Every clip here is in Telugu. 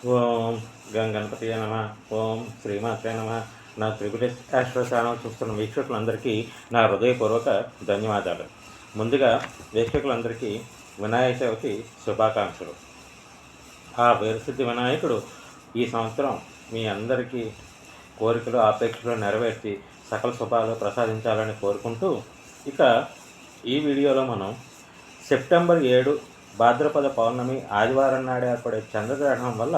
ఓం గం గణపతియే నమ. ఓం శ్రీమాత్రే నమ. నా త్రిపుటి ఆస్ట్రో ఛానల్ చూస్తున్న వీక్షకులందరికీ నా హృదయపూర్వక ధన్యవాదాలు. ముందుగా వీక్షకులందరికీ వినాయక చవితి శుభాకాంక్షలు. ఆ వీరసిద్ధి వినాయకుడు ఈ సంవత్సరం మీ అందరికీ కోరికలు ఆపేక్షలు నెరవేర్చి సకల శుభాలు ప్రసాదించాలని కోరుకుంటూ, ఇక ఈ వీడియోలో మనం సెప్టెంబర్ 7 భాద్రపద పౌర్ణమి ఆదివారం నాడు ఏర్పడే చంద్రగ్రహణం వల్ల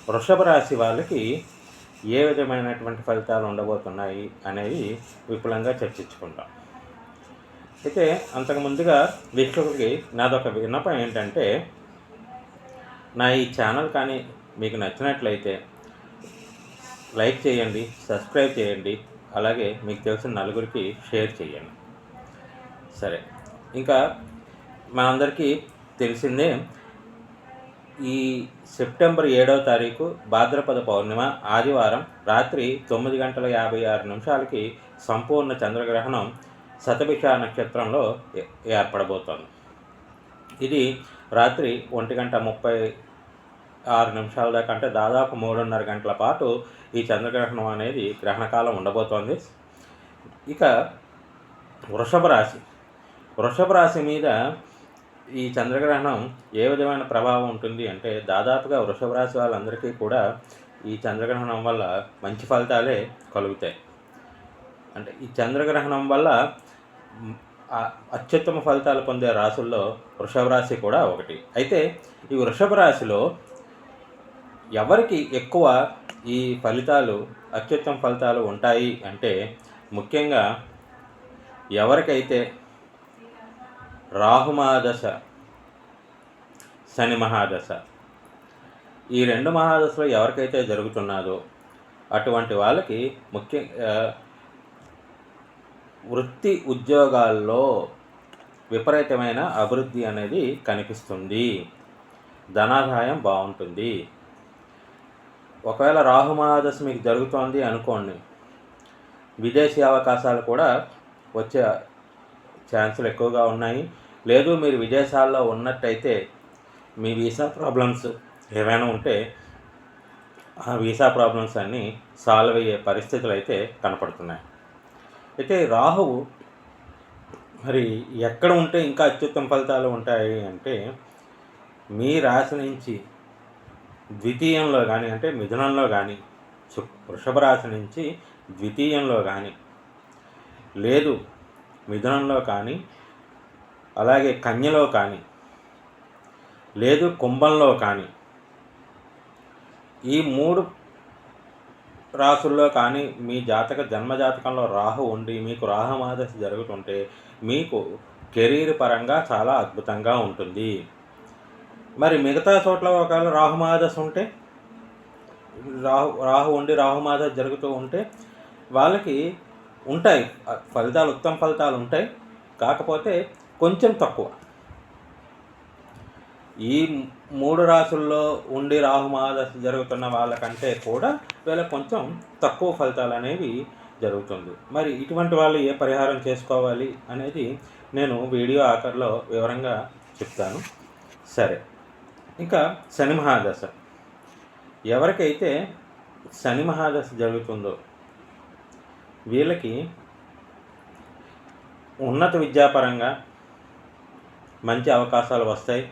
వృషభ రాశి వాళ్ళకి ఏ విధమైనటువంటి ఫలితాలు ఉండబోతున్నాయి అనేవి విపులంగా చర్చించుకుంటాం. అయితే అంతకుముందుగా వీక్షకులకి నాదొక విన్నపం ఏంటంటే, నా ఈ ఛానల్ కానీ మీకు నచ్చినట్లయితే లైక్ చేయండి, సబ్స్క్రైబ్ చేయండి, అలాగే మీకు తెలిసిన నలుగురికి షేర్ చేయండి. సరే, ఇంకా మనందరికీ తెలిసిందే, ఈ సెప్టెంబర్ 7వ తారీఖు భాద్రపద పౌర్ణిమ ఆదివారం రాత్రి 9:56 సంపూర్ణ చంద్రగ్రహణం శతభిష నక్షత్రంలో ఏర్పడబోతోంది. ఇది రాత్రి 1:36 దాకా, అంటే దాదాపు 3:30 గంటల పాటు ఈ చంద్రగ్రహణం అనేది గ్రహణకాలం ఉండబోతోంది. ఇక వృషభ రాశి మీద ఈ చంద్రగ్రహణం ఏ విధమైన ప్రభావం ఉంటుంది అంటే, దాదాపుగా వృషభ రాశి వాళ్ళందరికీ కూడా ఈ చంద్రగ్రహణం వల్ల మంచి ఫలితాలే కలుగుతాయి. అంటే ఈ చంద్రగ్రహణం వల్ల అత్యుత్తమ ఫలితాలు పొందే రాశుల్లో వృషభ రాశి కూడా ఒకటి. అయితే ఈ వృషభ రాశిలో ఎవరికి ఎక్కువ ఈ ఫలితాలు, అత్యుత్తమ ఫలితాలు ఉంటాయి అంటే, ముఖ్యంగా ఎవరికైతే రాహు మహాదశ, శని మహాదశ, ఈ రెండు మహాదశలో ఎవరికైతే జరుగుతున్నదో అటువంటి వాళ్ళకి వృత్తి ఉద్యోగాల్లో విపరీతమైన అభివృద్ధి అనేది కనిపిస్తుంది. ధనాదాయం బాగుంటుంది. ఒకవేళ రాహు మహాదశ మీకు జరుగుతోంది అనుకోండి, విదేశీ అవకాశాలు కూడా వచ్చే ఛాన్సులు ఎక్కువగా ఉన్నాయి. లేదు, మీరు విదేశాల్లో ఉన్నట్టయితే మీ వీసా ప్రాబ్లమ్స్ ఏమైనా ఉంటే ఆ వీసా ప్రాబ్లమ్స్ అన్నీ సాల్వ్ అయ్యే పరిస్థితులు అయితే కనపడుతున్నాయి. అయితే రాహువు మరి ఎక్కడ ఉంటే ఇంకా అత్యుత్తమ ఫలితాలు ఉంటాయి అంటే, మీ రాశి నుంచి ద్వితీయంలో కానీ, అంటే మిథునంలో కానీ, వృషభ రాశి నుంచి ద్వితీయంలో కానీ, లేదు మిథునంలో కానీ, అలాగే కన్యలో కానీ, లేదు కుంభంలో కానీ, ఈ 3 రాసుల్లో కానీ మీ జన్మజాతకంలో రాహు ఉండి మీకు రాహు మహాదశ జరుగుతుంటే మీకు కెరీర్ పరంగా చాలా అద్భుతంగా ఉంటుంది. మరి మిగతా చోట్ల ఒకవేళ రాహు మహాదశ ఉంటే, రాహు ఉండి రాహు మహాదశ జరుగుతూ ఉంటే వాళ్ళకి ఉంటాయి ఫలితాలు, ఉత్తమ ఫలితాలు ఉంటాయి, కాకపోతే కొంచెం తక్కువ. ఈ 3 రాసుల్లో ఉండి రాహు మహాదశ జరుగుతున్న వాళ్ళకంటే కూడా వీళ్ళకి కొంచెం తక్కువ ఫలితాలు అనేవి జరుగుతుంది. మరి ఇటువంటి వాళ్ళు ఏ పరిహారం చేసుకోవాలి అనేది నేను వీడియో ఆఖరిలో వివరంగా చెప్తాను. సరే, ఇంకా శని మహాదశ. ఎవరికైతే శని మహాదశ జరుగుతుందో వీళ్ళకి ఉన్నత విద్యాపరంగా మంచి అవకాశాలు వస్తాయి.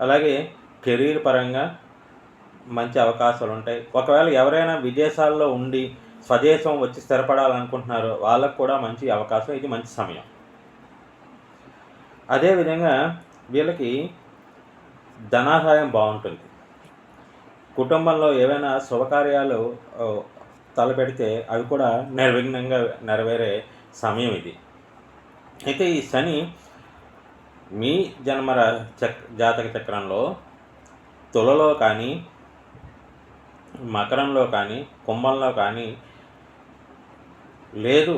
అలాగే కెరీర్ పరంగా మంచి అవకాశాలు ఉంటాయి. ఒకవేళ ఎవరైనా విదేశాల్లో ఉండి స్వదేశం వచ్చి స్థిరపడాలనుకుంటున్నారో వాళ్ళకు కూడా మంచి అవకాశం, ఇది మంచి సమయం. అదేవిధంగా వీళ్ళకి ధనాదాయం బాగుంటుంది. కుటుంబంలో ఏవైనా శుభకార్యాలు తలపెడితే అవి కూడా నిర్విఘ్నంగా నెరవేరే సమయం ఇది. అయితే ఈ శని మీ జాతక చక్రంలో తులలో కానీ, మకరంలో కానీ, కుంభంలో కానీ, లేదు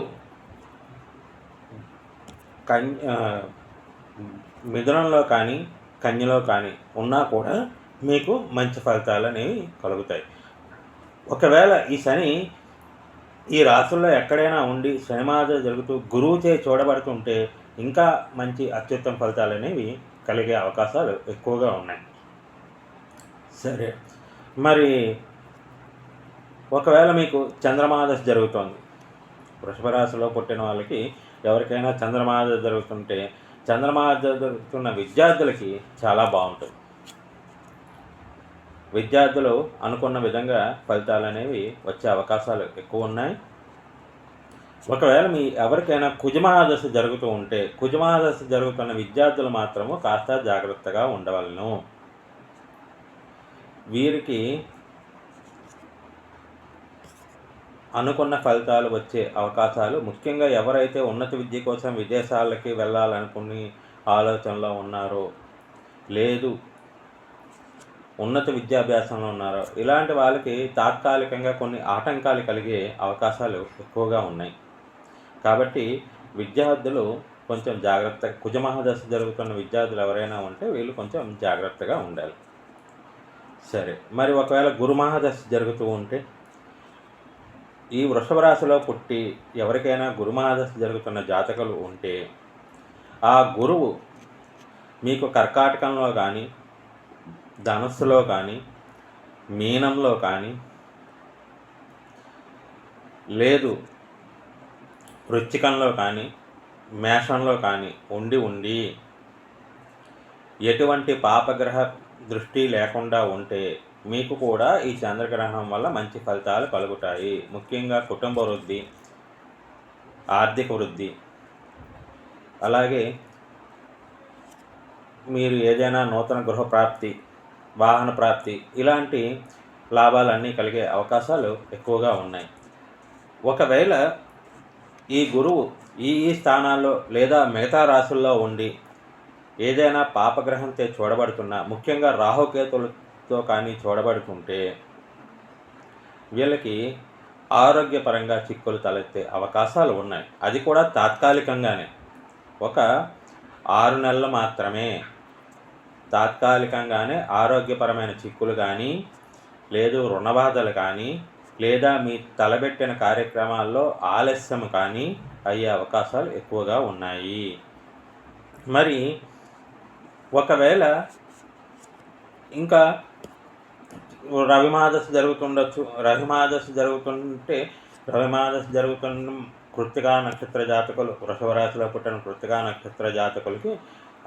మిథునంలో కానీ, కన్యలో కానీ ఉన్నా కూడా మీకు మంచి ఫలితాలు అనేవి కలుగుతాయి. ఒకవేళ ఈ శని ఈ రాశుల్లో ఎక్కడైనా ఉండి శని మహాదశ జరుగుతూ గురువు చే చూడబడుతుంటే ఇంకా మంచి అత్యుత్తమ ఫలితాలు అనేవి కలిగే అవకాశాలు ఎక్కువగా ఉన్నాయి. సరే, మరి ఒకవేళ మీకు చంద్రమాదశ జరుగుతోంది, వృషభ రాశిలో పుట్టిన వాళ్ళకి ఎవరికైనా చంద్రమాదశ జరుగుతుంటే, చంద్రమాదశ జరుగుతున్న విద్యార్థులకి చాలా బాగుంటుంది. విద్యార్థులు అనుకున్న విధంగా ఫలితాలు అనేవి వచ్చే అవకాశాలు ఎక్కువ ఉన్నాయి. ఒకవేళ ఎవరికైనా కుజమహాదశ జరుగుతూ ఉంటే, కుజమహాదశ జరుగుతున్న విద్యార్థులు మాత్రము కాస్త జాగ్రత్తగా ఉండవలను. వీరికి అనుకున్న ఫలితాలు వచ్చే అవకాశాలు, ముఖ్యంగా ఎవరైతే ఉన్నత విద్య కోసం విదేశాలకి వెళ్ళాలనుకుని ఆలోచనలో ఉన్నారో, లేదు ఉన్నత విద్యాభ్యాసంలో ఉన్నారో, ఇలాంటి వాళ్ళకి తాత్కాలికంగా కొన్ని ఆటంకాలు కలిగే అవకాశాలు ఎక్కువగా ఉన్నాయి. కాబట్టి విద్యార్థులు కొంచెం కుజమహాదశ జరుగుతున్న విద్యార్థులు ఎవరైనా ఉంటే వీళ్ళు కొంచెం జాగ్రత్తగా ఉండాలి. సరే, మరి ఒకవేళ గురుమహాదశ జరుగుతూ ఉంటే, ఈ వృషభ రాశిలో పుట్టి ఎవరికైనా గురుమహాదశ జరుగుతున్న జాతకులు ఉంటే, ఆ గురువు మీకు కర్కాటకంలో కానీ, ధనస్సులో కానీ, మీనంలో కానీ, లేదు వృశ్చికంలో కానీ, మేషంలో కానీ ఉండి ఎటువంటి పాపగ్రహ దృష్టి లేకుండా ఉంటే మీకు కూడా ఈ చంద్రగ్రహణం వల్ల మంచి ఫలితాలు కలుగుతాయి. ముఖ్యంగా కుటుంబ వృద్ధి, ఆర్థిక వృద్ధి, అలాగే మీరు ఏదైనా నూతన గృహ ప్రాప్తి, వాహన ప్రాప్తి, ఇలాంటి లాభాలన్నీ కలిగే అవకాశాలు ఎక్కువగా ఉన్నాయి. ఒకవేళ ఈ గురువు ఈ స్థానాల్లో లేదా మిగతా రాశుల్లో ఉండి ఏదైనా పాపగ్రహంతో చూడబడుతున్నా, ముఖ్యంగా రాహుకేతులతో కానీ చూడబడుతుంటే వీళ్ళకి ఆరోగ్యపరంగా చిక్కులు తలెత్తే అవకాశాలు ఉన్నాయి. అది కూడా తాత్కాలికంగానే, ఒక 6 నెలలు మాత్రమే. తాత్కాలికంగానే ఆరోగ్యపరమైన చిక్కులు కానీ, లేదు రుణబాధలు కానీ, లేదా మీ తలబెట్టిన కార్యక్రమాల్లో ఆలస్యం కానీ అయ్యే అవకాశాలు ఎక్కువగా ఉన్నాయి. మరి ఒకవేళ ఇంకా రవిమహాదశ జరుగుతుండొచ్చు. రవిమహాదశ జరుగుతున్న కృత్తికా నక్షత్ర జాతకులు, వృషభ రాశిలో పుట్టిన కృత్తికా నక్షత్ర జాతకులకి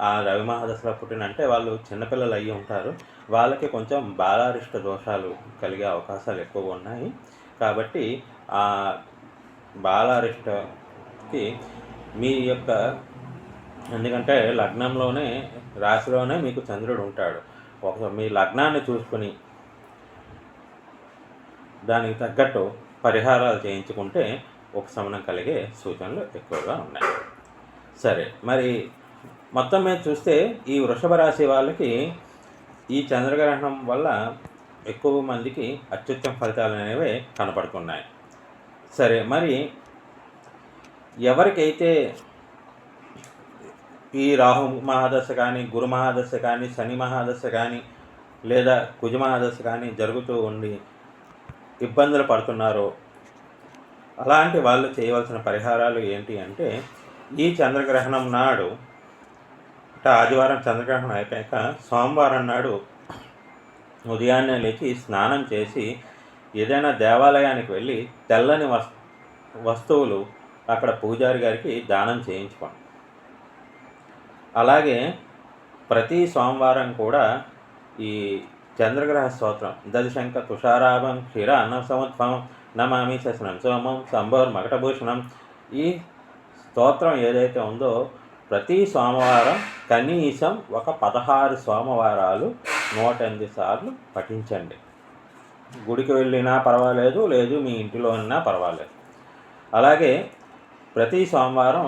ఆ రవిమహాదశలో పుట్టిన అంటే వాళ్ళు చిన్నపిల్లలు అయ్యి ఉంటారు. వాళ్ళకి కొంచెం బాలారిష్ట దోషాలు కలిగే అవకాశాలు ఎక్కువగా ఉన్నాయి. కాబట్టి ఆ బాలారిష్టకి మీ యొక్క, ఎందుకంటే లగ్నంలోనే, రాశిలోనే మీకు చంద్రుడు ఉంటాడు. మీ లగ్నాన్ని చూసుకుని దానికి తగ్గట్టు పరిహారాలు చేయించుకుంటే ఉపశమనం కలిగే సూచనలు ఎక్కువగా ఉన్నాయి. సరే, మరి మొత్తం మీద చూస్తే ఈ వృషభ రాశి వాళ్ళకి ఈ చంద్రగ్రహణం వల్ల ఎక్కువ మందికి అత్యుత్తమ ఫలితాలు అనేవి కనపడుతున్నాయి. సరే, మరి ఎవరికైతే ఈ రాహు మహాదశ కానీ, గురు మహాదశ కానీ, శని మహాదశ కానీ, లేదా కుజ మహాదశ కానీ జరుగుతూ ఉండి ఇబ్బందులు పడుతున్నారో అలాంటి వాళ్ళు చేయవలసిన పరిహారాలు ఏంటి అంటే, ఈ చంద్రగ్రహణం నాడు, ఆదివారం చంద్రగ్రహణం అయిపోయాక సోమవారం నాడు ఉదయాన్నే లేచి స్నానం చేసి ఏదైనా దేవాలయానికి వెళ్ళి తెల్లని వస్తువులు అక్కడ పూజారి గారికి దానం చేయించుకోండి. అలాగే ప్రతి సోమవారం కూడా ఈ చంద్రగ్రహ స్తోత్రం, దశశంఖ తుషారాభం క్షీర అన్న సంవత్సరం నమామి శశనం సోమం సంభోర్ మకటభూషణం, ఈ స్తోత్రం ఏదైతే ఉందో ప్రతి సోమవారం కనీసం ఒక 16 సోమవారాలు 108 సార్లు పఠించండి. గుడికి వెళ్ళినా పర్వాలేదు, లేదు మీ ఇంటిలో ఉన్నా పర్వాలేదు. అలాగే ప్రతి సోమవారం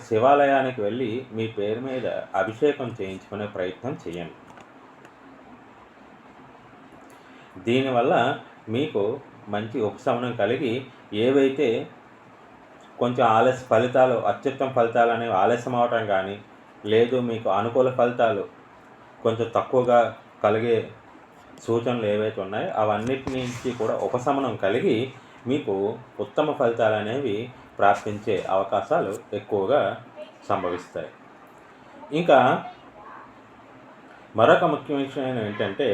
శివాలయానికి వెళ్ళి మీ పేరు మీద అభిషేకం చేయించుకునే ప్రయత్నం చేయండి. దీనివల్ల మీకు మంచి ఉపశమనం కలిగి ఏవైతే కొంచెం ఫలితాలు, అత్యుత్తమ ఫలితాలు అనేవి ఆలస్యం అవటం కానీ, లేదు మీకు అనుకూల ఫలితాలు కొంచెం తక్కువగా కలిగే సూచనలు ఏవైతే ఉన్నాయో అవన్నిటి నుంచి కూడా ఉపశమనం కలిగి మీకు ఉత్తమ ఫలితాలు అనేవి ప్రాప్తించే అవకాశాలు ఎక్కువగా సంభవిస్తాయి. ఇంకా మరొక ముఖ్య విషయం ఏంటంటే,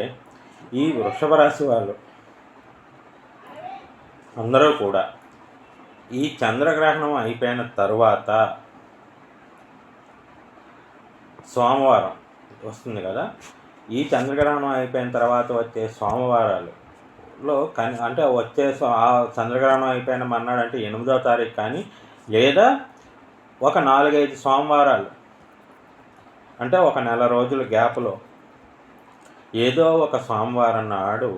ఈ వృషభ రాశి వాళ్ళు అందరూ కూడా ఈ చంద్రగ్రహణం అయిపోయిన తరువాత సోమవారం వస్తుంది కదా, ఈ చంద్రగ్రహణం అయిపోయిన తర్వాత వచ్చే సోమవారాలలో అంటే వచ్చే ఆ చంద్రగ్రహణం అయిపోయిన మన్నాడు అంటే 8వ తారీఖు కానీ, లేదా ఒక 4-5 సోమవారాలు అంటే ఒక నెల రోజుల గ్యాప్లో ఏదో ఒక సోమవారం నాడు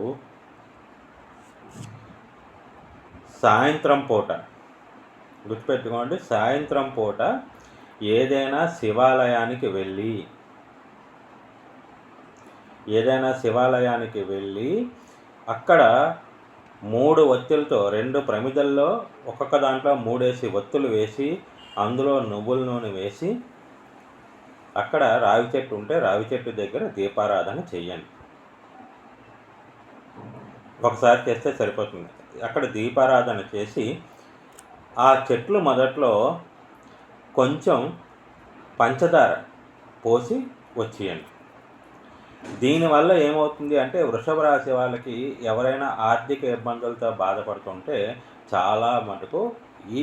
సాయంత్రం పూట, గుర్తుపెట్టుకోండి, సాయంత్రం పూట ఏదైనా శివాలయానికి వెళ్ళి అక్కడ 3 ఒత్తులతో 2 ప్రమిదల్లో ఒక్కొక్క దాంట్లో 3 ఒత్తులు వేసి అందులో నువ్వుల నూనె వేసి అక్కడ రావి చెట్టు ఉంటే రావి చెట్టు దగ్గర దీపారాధన చెయ్యండి. ఒకసారి చేస్తే సరిపోతుంది. అక్కడ దీపారాధన చేసి ఆ చెట్లు మొదట్లో కొంచెం పంచదార పోసి వచ్చేయండి. దీనివల్ల ఏమవుతుంది అంటే వృషభ రాశి వాళ్ళకి ఎవరైనా ఆర్థిక ఇబ్బందులతో బాధపడుతుంటే చాలా మటుకు ఈ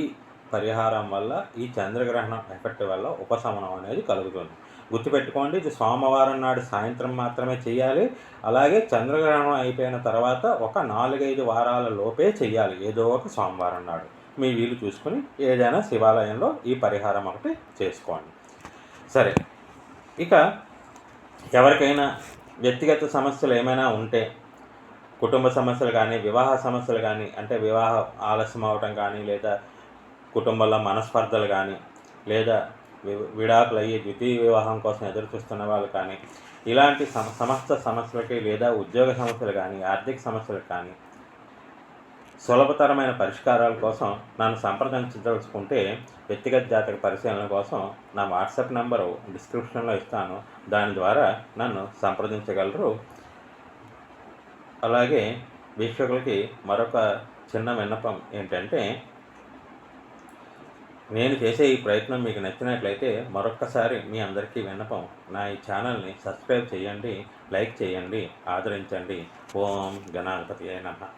పరిహారం వల్ల, ఈ చంద్రగ్రహణం ఎఫెక్ట్ వల్ల ఉపశమనం అనేది కలుగుతుంది. గుర్తుపెట్టుకోండి, ఇది సోమవారం నాడు సాయంత్రం మాత్రమే చేయాలి. అలాగే చంద్రగ్రహణం అయిపోయిన తర్వాత ఒక 4-5 వారాల లోపే చేయాలి, ఏదో ఒక సోమవారం నాడు. మీ వీలు చూసుకుని ఏదైనా శివాలయంలో ఈ పరిహారం ఒకటి చేసుకోండి. సరే, ఇక ఎవరికైనా వ్యక్తిగత సమస్యలు ఏమైనా ఉంటే, కుటుంబ సమస్యలు కానీ, వివాహ సమస్యలు కానీ, అంటే వివాహం ఆలస్యం అవటం కానీ, లేదా కుటుంబంలో మనస్పర్ధలు కానీ, లేదా విడాకులు అయ్యి ద్వితీయ వివాహం కోసం ఎదురు చూస్తున్న వాళ్ళు కానీ, ఇలాంటి సమస్త సమస్యలకి, లేదా ఉద్యోగ సమస్యలు కానీ, ఆర్థిక సమస్యలు కానీ సులభతరమైన పరిష్కారాల కోసం నన్ను సంప్రదించదలుచుకుంటే వ్యక్తిగత జాతక పరిశీలన కోసం నా వాట్సాప్ నెంబరు డిస్క్రిప్షన్లో ఇస్తాను, దాని ద్వారా నన్ను సంప్రదించగలరు. అలాగే వీక్షకులకి మరొక చిన్న విన్నపం ఏంటంటే, నేను చేసే ఈ ప్రయత్నం మీకు నచ్చినట్లయితే మరొక్కసారి మీ అందరికీ విన్నపం, నా ఈ ఛానల్ని సబ్స్క్రైబ్ చేయండి, లైక్ చేయండి, ఆదరించండి. ఓం గణాధిపతియే నమః.